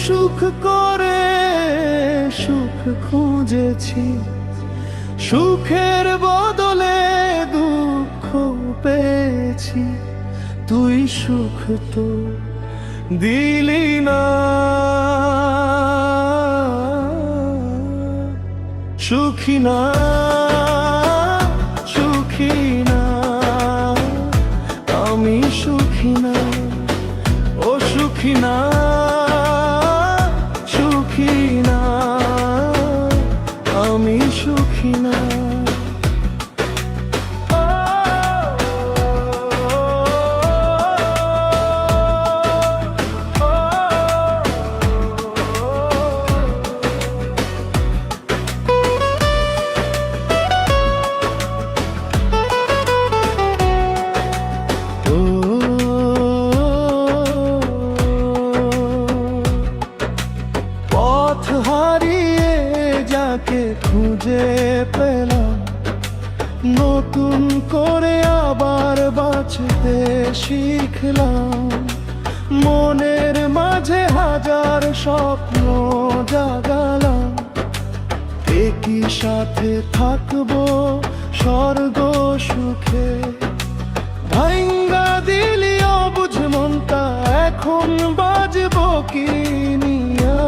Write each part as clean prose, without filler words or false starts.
সুখ করে সুখ খুঁজেছি, সুখের বদলে দুঃখ পেয়েছি। তুই সুখ তো দিলি না, সুখী না, সুখী না, আমি সুখী না, ও সুখী না, সুখী না, আমি সুখী না। পথ হারিয়ে যাকে খুঁজে পেলাম, নতুন করে আবার বাঁচতে শিখলাম। মনের মাঝে হাজার স্বপ্ন জাগালাম, একই সাথে থাকবো স্বর্গ সুখে। ভাঙ্গা দিলি অবুঝ মনটা, এখন বাজবো কি নিয়া।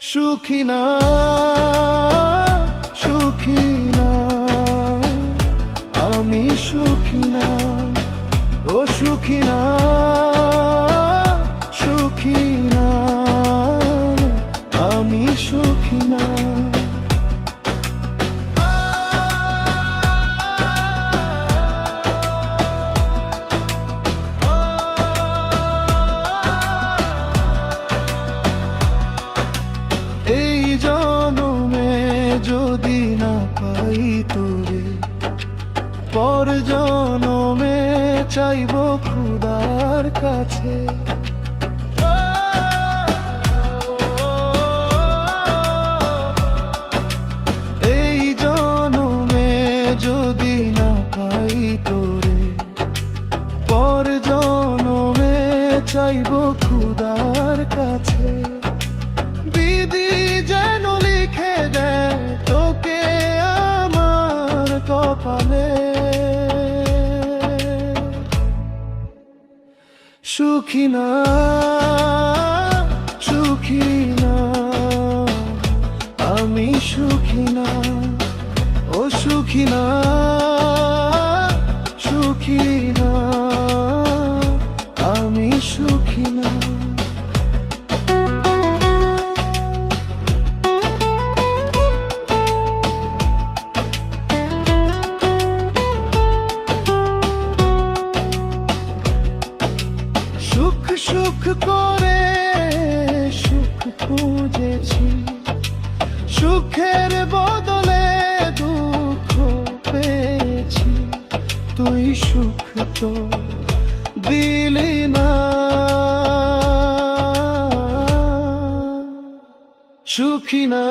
সুখী না, সুখী না, আমি সুখী না, ও সুখী না, সুখী না, আমি সুখী না। এই জনমে যদি না পাই তোরে, পর জনমে চাইব খোদার কাছে। এই জনমে যদি না পাই তোরে, পর জনমে চাইব খোদার কাছে। বিধি যেন লিখে দেয় তোকে আমার কপালে। সুখী না, সুখী না, আমি সুখী না, ও সুখী না, সুখী না, আমি সুখী না। সুখ সুখ করে সুখ খুঁজেছি, সুখের বদলে দুঃখ পেয়েছি। তুই সুখ তো দিলি না, সুখী না।